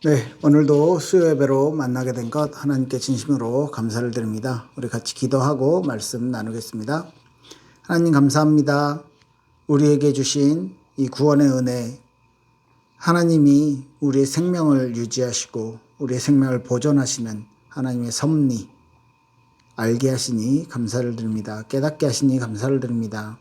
네, 오늘도 수요 예배로 만나게 된 것 하나님께 진심으로 감사를 드립니다. 우리 같이 기도하고 말씀 나누겠습니다. 하나님 감사합니다. 우리에게 주신 이 구원의 은혜, 하나님이 우리의 생명을 유지하시고 우리의 생명을 보존하시는 하나님의 섭리 알게 하시니 감사를 드립니다. 깨닫게 하시니 감사를 드립니다.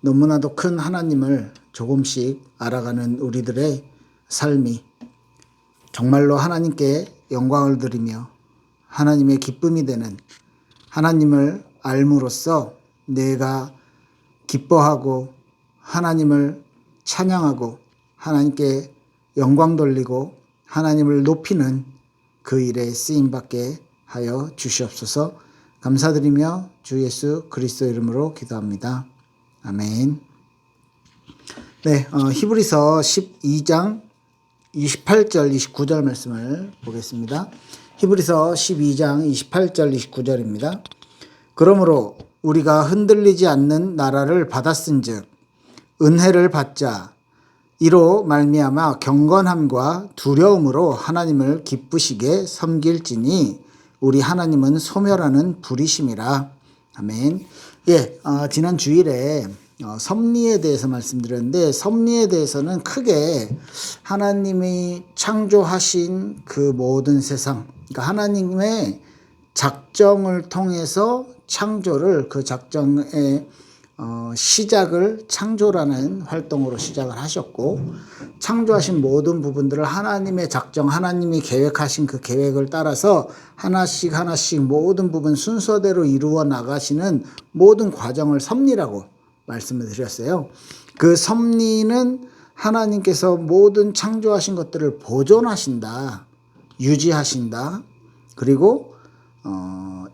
너무나도 큰 하나님을 조금씩 알아가는 우리들의 삶이 정말로 하나님께 영광을 드리며 하나님의 기쁨이 되는, 하나님을 알므로써 내가 기뻐하고 하나님을 찬양하고 하나님께 영광 돌리고 하나님을 높이는 그 일에 쓰임받게 하여 주시옵소서. 감사드리며 주 예수 그리스도 이름으로 기도합니다. 아멘. 네, 히브리서 12장 28절 29절 말씀을 보겠습니다. 히브리서 12장 28절 29절입니다. 그러므로 우리가 흔들리지 않는 나라를 받았은즉 은혜를 받자 이로 말미암아 경건함과 두려움으로 하나님을 기쁘시게 섬길지니 우리 하나님은 소멸하는 불이심이라. 아멘. 예, 지난 주일에 섭리에 대해서 말씀드렸는데, 섭리에 대해서는 크게 하나님이 창조하신 그 모든 세상, 그러니까 하나님의 작정을 통해서 창조를, 그 작정의 시작을 창조라는 활동으로 시작을 하셨고, 창조하신 모든 부분들을 하나님의 작정, 하나님이 계획하신 그 계획을 따라서 하나씩 하나씩 모든 부분 순서대로 이루어 나가시는 모든 과정을 섭리라고 말씀을 드렸어요. 그 섭리는 하나님께서 모든 창조하신 것들을 보존하신다, 유지하신다, 그리고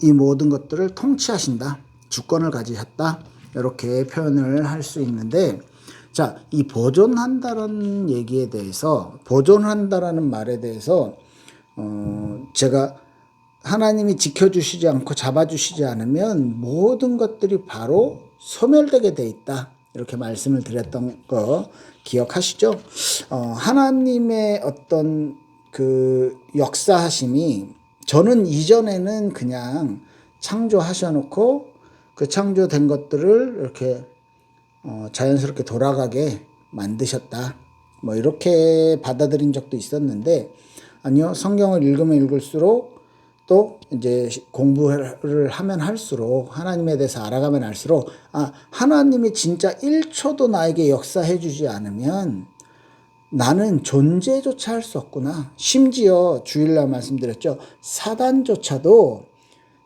이 모든 것들을 통치하신다, 주권을 가지셨다, 이렇게 표현을 할 수 있는데, 자, 이 보존한다라는 얘기에 대해서, 보존한다라는 말에 대해서 제가 하나님이 지켜주시지 않고 잡아주시지 않으면 모든 것들이 바로 소멸되게 돼 있다, 이렇게 말씀을 드렸던 거 기억하시죠? 하나님의 어떤 그 역사하심이, 저는 이전에는 그냥 창조하셔놓고 그 창조된 것들을 이렇게 자연스럽게 돌아가게 만드셨다, 뭐 이렇게 받아들인 적도 있었는데, 아니요, 성경을 읽으면 읽을수록 또 이제 공부를 하면 할수록, 하나님에 대해서 알아가면 알수록, 하나님이 진짜 1초도 나에게 역사해 주지 않으면 나는 존재조차 할 수 없구나. 심지어 주일날 말씀드렸죠. 사단조차도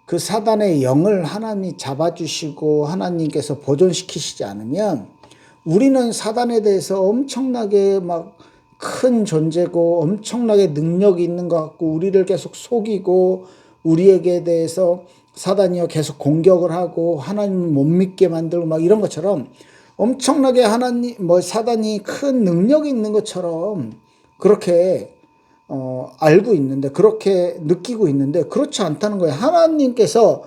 그 사단의 영을 하나님이 잡아주시고 하나님께서 보존시키시지 않으면 우리는 사단에 대해서 엄청나게 막 큰 존재고 엄청나게 능력이 있는 것 같고, 우리를 계속 속이고 우리에게 대해서 사단이요 계속 공격을 하고 하나님을 못 믿게 만들고 막 이런 것처럼 엄청나게 사단이 큰 능력이 있는 것처럼 그렇게 알고 있는데, 그렇게 느끼고 있는데, 그렇지 않다는 거예요. 하나님께서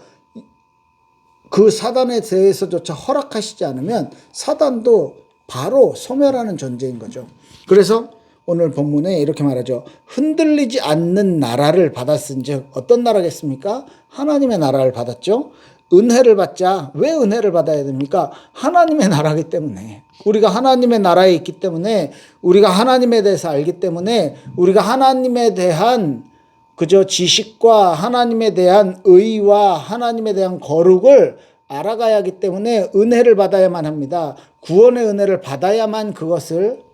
그 사단에 대해서조차 허락하시지 않으면 사단도 바로 소멸하는 존재인 거죠. 그래서 오늘 본문에 이렇게 말하죠. 흔들리지 않는 나라를 받았은즉, 어떤 나라겠습니까? 하나님의 나라를 받았죠. 은혜를 받자. 왜 은혜를 받아야 됩니까? 하나님의 나라이기 때문에, 우리가 하나님의 나라에 있기 때문에, 우리가 하나님에 대해서 알기 때문에, 우리가 하나님에 대한 그저 지식과 하나님에 대한 의와 하나님에 대한 거룩을 알아가야 하기 때문에 은혜를 받아야만 합니다. 구원의 은혜를 받아야만 그것을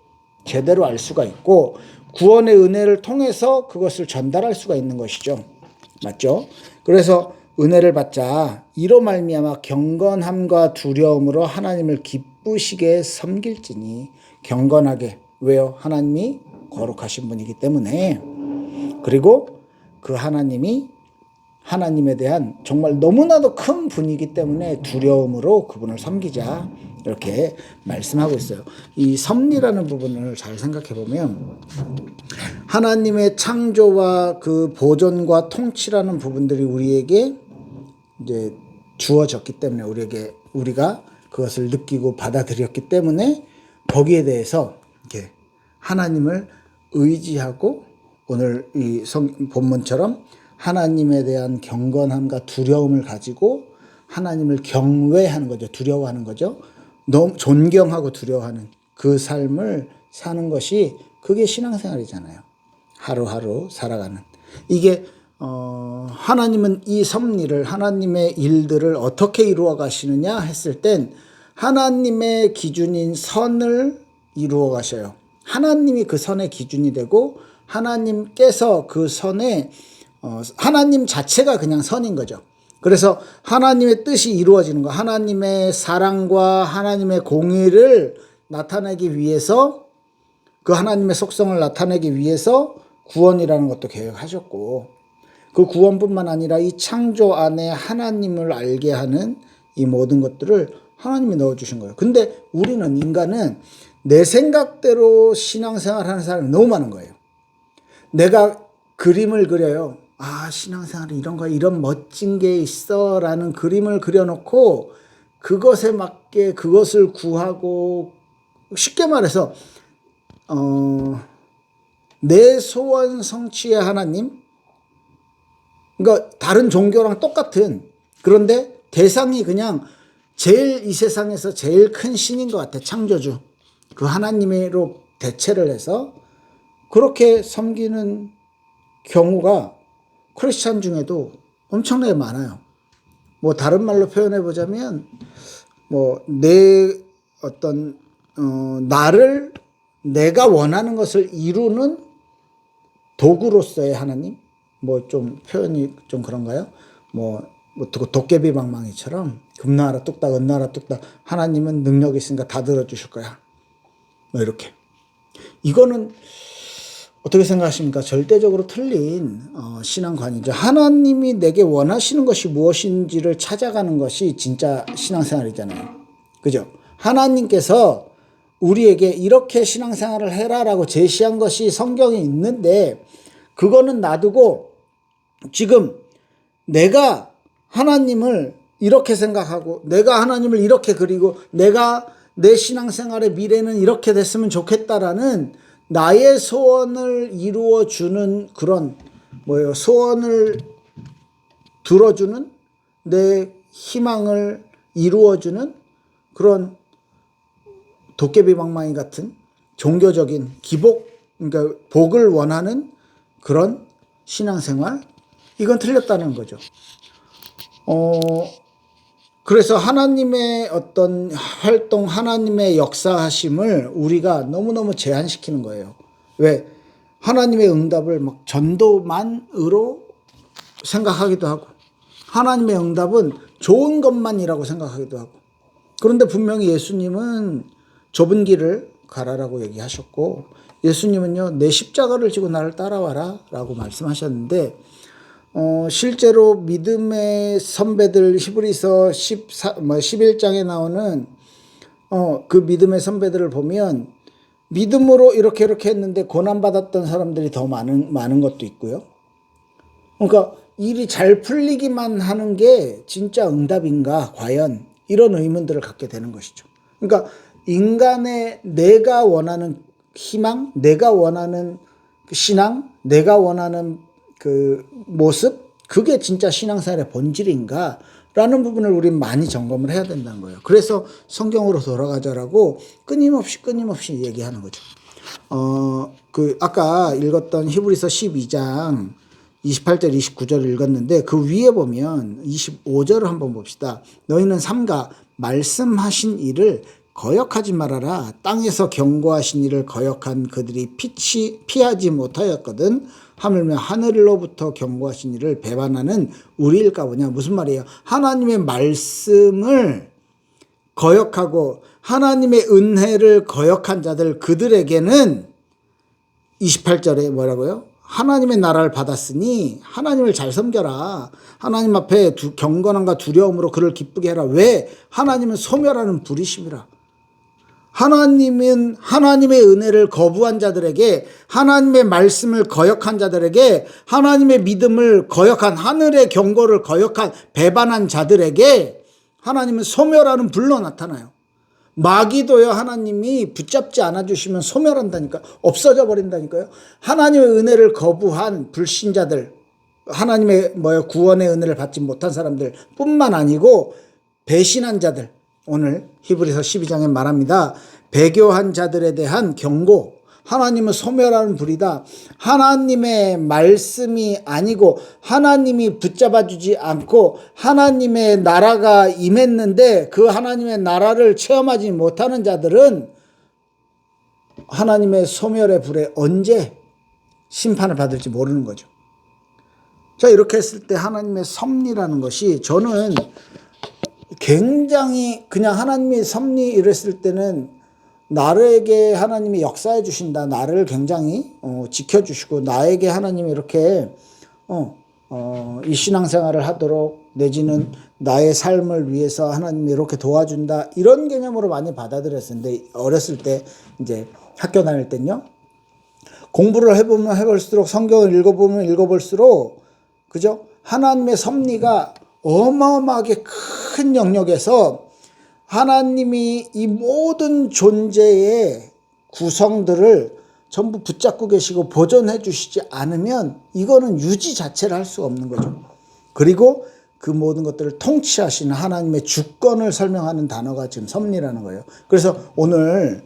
제대로 알 수가 있고, 구원의 은혜를 통해서 그것을 전달할 수가 있는 것이죠. 맞죠? 그래서 은혜를 받자 이로 말미암아 경건함과 두려움으로 하나님을 기쁘시게 섬길지니. 경건하게. 왜요? 하나님이 거룩하신 분이기 때문에. 그리고 그 하나님이 하나님에 대한 정말 너무나도 큰 분이기 때문에 두려움으로 그분을 섬기자, 이렇게 말씀하고 있어요. 이 섭리라는 부분을 잘 생각해 보면 하나님의 창조와 그 보존과 통치라는 부분들이 우리에게 이제 주어졌기 때문에, 우리가 그것을 느끼고 받아들였기 때문에 거기에 대해서 이렇게 하나님을 의지하고 오늘 이 본문처럼 하나님에 대한 경건함과 두려움을 가지고 하나님을 경외하는 거죠. 두려워하는 거죠. 너무 존경하고 두려워하는 그 삶을 사는 것이 그게 신앙생활이잖아요. 하루하루 살아가는. 이게 하나님은 이 섭리를 하나님의 일들을 어떻게 이루어 가시느냐 했을 땐 하나님의 기준인 선을 이루어 가셔요. 하나님이 그 선의 기준이 되고 하나님께서 그 선에 하나님 자체가 그냥 선인 거죠. 그래서 하나님의 뜻이 이루어지는 거, 하나님의 사랑과 하나님의 공의를 나타내기 위해서 그 하나님의 속성을 나타내기 위해서 구원이라는 것도 계획하셨고 그 구원뿐만 아니라 이 창조 안에 하나님을 알게 하는 이 모든 것들을 하나님이 넣어주신 거예요. 근데 우리는 인간은 내 생각대로 신앙생활하는 사람이 너무 많은 거예요. 내가 그림을 그려요. 신앙생활이 이런 거 이런 멋진 게 있어 라는 그림을 그려놓고 그것에 맞게 그것을 구하고 쉽게 말해서 내 소원 성취의 하나님, 그러니까 다른 종교랑 똑같은, 그런데 대상이 그냥 제일 이 세상에서 제일 큰 신인 것 같아. 창조주 그 하나님으로 대체를 해서 그렇게 섬기는 경우가 크리스찬 중에도 엄청나게 많아요. 뭐 다른 말로 표현해 보자면 내 어떤 나를 내가 원하는 것을 이루는 도구로서의 하나님, 좀 표현이 좀 그런가요? 도깨비 방망이처럼 금나라 뚝딱 은나라 뚝딱 하나님은 능력이 있으니까 다 들어주실 거야. 이렇게. 이거는 어떻게 생각하십니까? 절대적으로 틀린 신앙관이죠. 하나님이 내게 원하시는 것이 무엇인지를 찾아가는 것이 진짜 신앙생활이잖아요. 그죠? 하나님께서 우리에게 이렇게 신앙생활을 해라라고 제시한 것이 성경에 있는데 그거는 놔두고 지금 내가 하나님을 이렇게 생각하고 내가 하나님을 이렇게 그리고 내가 내 신앙생활의 미래는 이렇게 됐으면 좋겠다라는 나의 소원을 이루어주는 그런 소원을 들어주는 내 희망을 이루어주는 그런 도깨비 방망이 같은 종교적인 그러니까 복을 원하는 그런 신앙생활, 이건 틀렸다는 거죠. 그래서 하나님의 어떤 활동, 하나님의 역사하심을 우리가 너무너무 제한시키는 거예요. 왜? 하나님의 응답을 막 전도만으로 생각하기도 하고 하나님의 응답은 좋은 것만이라고 생각하기도 하고 그런데 분명히 예수님은 좁은 길을 가라라고 얘기하셨고 예수님은요 내 십자가를 지고 나를 따라와라 라고 말씀하셨는데 실제로 믿음의 선배들 히브리서 11장에 나오는 그 믿음의 선배들을 보면 믿음으로 이렇게 했는데 고난받았던 사람들이 더 많은 것도 있고요. 그러니까 일이 잘 풀리기만 하는 게 진짜 응답인가 과연 이런 의문들을 갖게 되는 것이죠. 그러니까 인간의 내가 원하는 희망, 내가 원하는 신앙, 내가 원하는 그 모습, 그게 진짜 신앙생활의 본질인가 라는 부분을 우리는 많이 점검을 해야 된다는 거예요. 그래서 성경으로 돌아가자라고 끊임없이 얘기하는 거죠. 아까 읽었던 히브리서 12장 28절 29절을 읽었는데 그 위에 보면 25절을 한번 봅시다. 너희는 삼가 말씀하신 일을 거역하지 말아라. 땅에서 경고하신 일을 거역한 그들이 피하지 못하였거든. 하물며 하늘로부터 경고하신 일을 배반하는 우리일까 보냐. 무슨 말이에요? 하나님의 말씀을 거역하고 하나님의 은혜를 거역한 자들, 그들에게는 28절에 뭐라고요? 하나님의 나라를 받았으니 하나님을 잘 섬겨라. 하나님 앞에 경건함과 두려움으로 그를 기쁘게 해라. 왜? 하나님은 소멸하는 불이심이라. 하나님은 하나님의 은혜를 거부한 자들에게, 하나님의 말씀을 거역한 자들에게, 하나님의 믿음을 거역한, 하늘의 경고를 거역한 배반한 자들에게 하나님은 소멸하는 불로 나타나요. 마귀도요, 하나님이 붙잡지 않아 주시면 소멸한다니까, 없어져 버린다니까요. 하나님의 은혜를 거부한 불신자들, 하나님의 구원의 은혜를 받지 못한 사람들 뿐만 아니고 배신한 자들, 오늘 히브리서 12장에 말합니다. 배교한 자들에 대한 경고, 하나님은 소멸하는 불이다. 하나님의 말씀이 아니고 하나님이 붙잡아 주지 않고 하나님의 나라가 임했는데 그 하나님의 나라를 체험하지 못하는 자들은 하나님의 소멸의 불에 언제 심판을 받을지 모르는 거죠. 자, 이렇게 했을 때 하나님의 섭리라는 것이, 저는 굉장히 그냥 하나님이 섭리 이랬을 때는 나에게 하나님이 역사해 주신다. 나를 굉장히 지켜주시고 나에게 하나님이 이렇게 이 신앙생활을 하도록, 내지는 나의 삶을 위해서 하나님이 이렇게 도와준다. 이런 개념으로 많이 받아들였었는데, 어렸을 때 이제 학교 다닐 때는요. 공부를 해보면 해볼수록, 성경을 읽어보면 읽어볼수록, 그죠? 하나님의 섭리가 어마어마하게 큰 영역에서 하나님이 이 모든 존재의 구성들을 전부 붙잡고 계시고 보존해 주시지 않으면 이거는 유지 자체를 할 수가 없는 거죠. 그리고 그 모든 것들을 통치하시는 하나님의 주권을 설명하는 단어가 지금 섭리라는 거예요. 그래서 오늘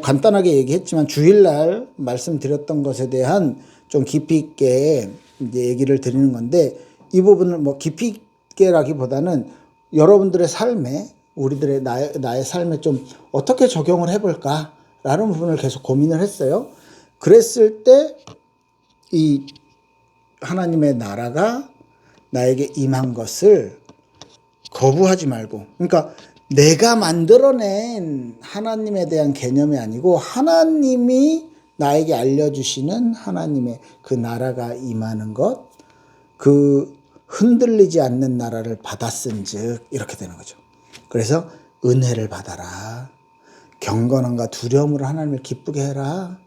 간단하게 얘기했지만 주일날 말씀드렸던 것에 대한 좀 깊이 있게 이제 얘기를 드리는 건데, 이 부분을 깊이 있게라기보다는 여러분들의 삶에, 우리들의 나의 삶에 좀 어떻게 적용을 해볼까라는 부분을 계속 고민을 했어요. 그랬을 때 이 하나님의 나라가 나에게 임한 것을 거부하지 말고, 그러니까 내가 만들어낸 하나님에 대한 개념이 아니고 하나님이 나에게 알려주시는 하나님의 그 나라가 임하는 것, 그 흔들리지 않는 나라를 받았은즉 이렇게 되는 거죠. 그래서 은혜를 받아라. 경건함과 두려움으로 하나님을 기쁘게 해라.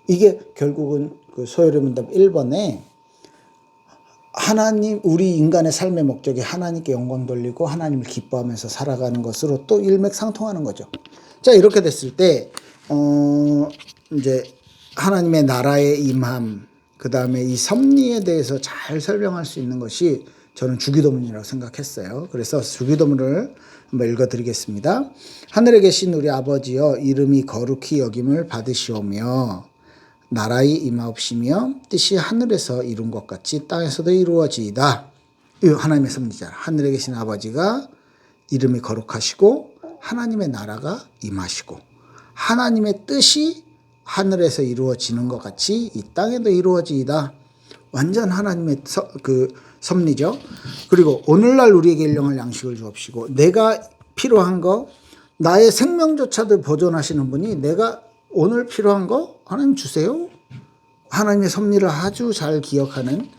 이게 결국은 그 소요리 문답 1번에 하나님, 우리 인간의 삶의 목적이 하나님께 영광 돌리고 하나님을 기뻐하면서 살아가는 것으로 또 일맥상통하는 거죠. 자, 이렇게 됐을 때 이제 하나님의 나라의 임함, 그 다음에 이 섭리에 대해서 잘 설명할 수 있는 것이 저는 주기도문이라고 생각했어요. 그래서 주기도문을 한번 읽어드리겠습니다. 하늘에 계신 우리 아버지여, 이름이 거룩히 여김을 받으시오며 나라의 임하옵시며 뜻이 하늘에서 이룬 것 같이 땅에서도 이루어지이다. 이 하나님의 섭리잖아. 하늘에 계신 아버지가 이름이 거룩하시고 하나님의 나라가 임하시고 하나님의 뜻이 하늘에서 이루어지는 것 같이 이 땅에도 이루어지이다. 완전 하나님의 섭리죠. 그리고 오늘날 우리에게 일용할 양식을 주옵시고, 내가 필요한 거, 나의 생명조차도 보존하시는 분이 내가 오늘 필요한 거 하나님 주세요. 하나님의 섭리를 아주 잘 기억하는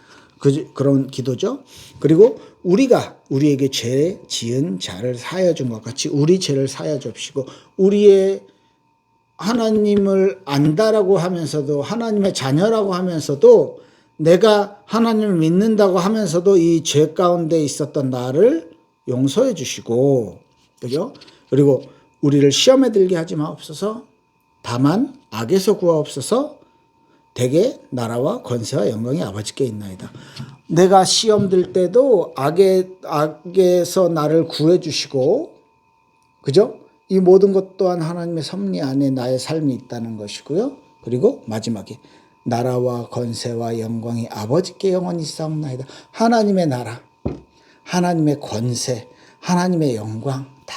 그런 기도죠. 그리고 우리가 우리에게 죄 지은 자를 사하여 준 것 같이 우리 죄를 사하여 주옵시고, 우리의 하나님을 안다라고 하면서도, 하나님의 자녀라고 하면서도, 내가 하나님을 믿는다고 하면서도 이 죄 가운데 있었던 나를 용서해 주시고, 그죠? 그리고 우리를 시험에 들게 하지 마옵소서. 다만 악에서 구하옵소서. 대개 나라와 권세와 영광이 아버지께 있나이다. 내가 시험 들 때도 악에서 나를 구해 주시고, 그죠? 이 모든 것 또한 하나님의 섭리 안에 나의 삶이 있다는 것이고요. 그리고 마지막에 나라와 권세와 영광이 아버지께 영원히 있사옵나이다. 하나님의 나라, 하나님의 권세, 하나님의 영광 다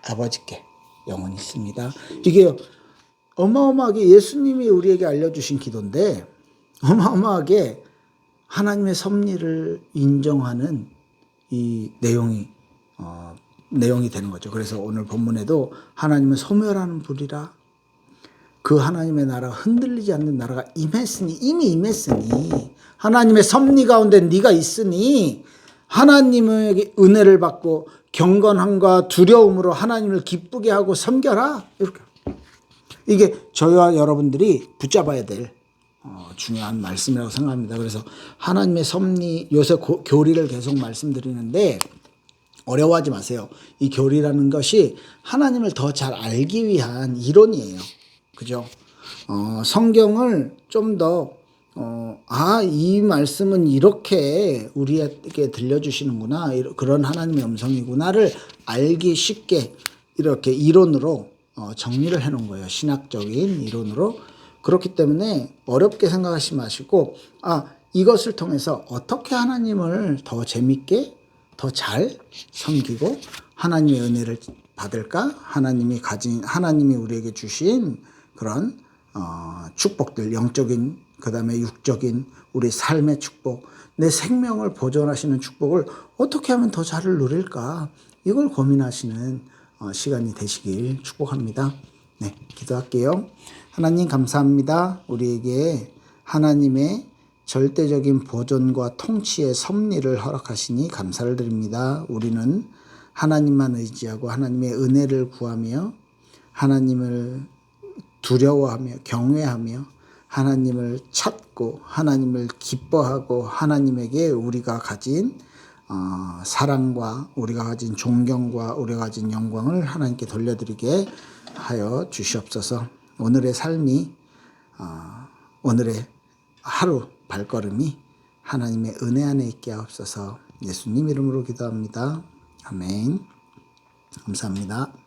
아버지께 영원히 있습니다. 이게 어마어마하게 예수님이 우리에게 알려주신 기도인데, 어마어마하게 하나님의 섭리를 인정하는 이 내용이 되는 거죠. 그래서 오늘 본문에도 하나님은 소멸하는 불이라, 그 하나님의 나라가 흔들리지 않는 나라가 임했으니, 이미 임했으니, 하나님의 섭리 가운데 네가 있으니 하나님에게 은혜를 받고 경건함과 두려움으로 하나님을 기쁘게 하고 섬겨라. 이렇게. 이게 저희와 여러분들이 붙잡아야 될 중요한 말씀이라고 생각합니다. 그래서 하나님의 섭리, 요새 교리를 계속 말씀드리는데, 어려워하지 마세요. 이 교리라는 것이 하나님을 더 잘 알기 위한 이론이에요. 그죠? 성경을 좀 더, 이 말씀은 이렇게 우리에게 들려주시는구나. 그런 하나님의 음성이구나를 알기 쉽게 이렇게 이론으로 정리를 해 놓은 거예요. 신학적인 이론으로. 그렇기 때문에 어렵게 생각하지 마시고, 이것을 통해서 어떻게 하나님을 더 재밌게, 더 잘 섬기고 하나님의 은혜를 받을까? 하나님이 우리에게 주신 그런 축복들, 영적인, 그 다음에 육적인 우리 삶의 축복, 내 생명을 보존하시는 축복을 어떻게 하면 더 잘 누릴까? 이걸 고민하시는 시간이 되시길 축복합니다. 네, 기도할게요. 하나님 감사합니다. 우리에게 하나님의 절대적인 보존과 통치의 섭리를 허락하시니 감사를 드립니다. 우리는 하나님만 의지하고 하나님의 은혜를 구하며 하나님을 두려워하며 경외하며 하나님을 찾고 하나님을 기뻐하고 하나님에게 우리가 가진 사랑과 우리가 가진 존경과 우리가 가진 영광을 하나님께 돌려드리게 하여 주시옵소서. 오늘의 삶이 오늘의 하루 발걸음이 하나님의 은혜 안에 있게 하옵소서. 예수님 이름으로 기도합니다. 아멘. 감사합니다.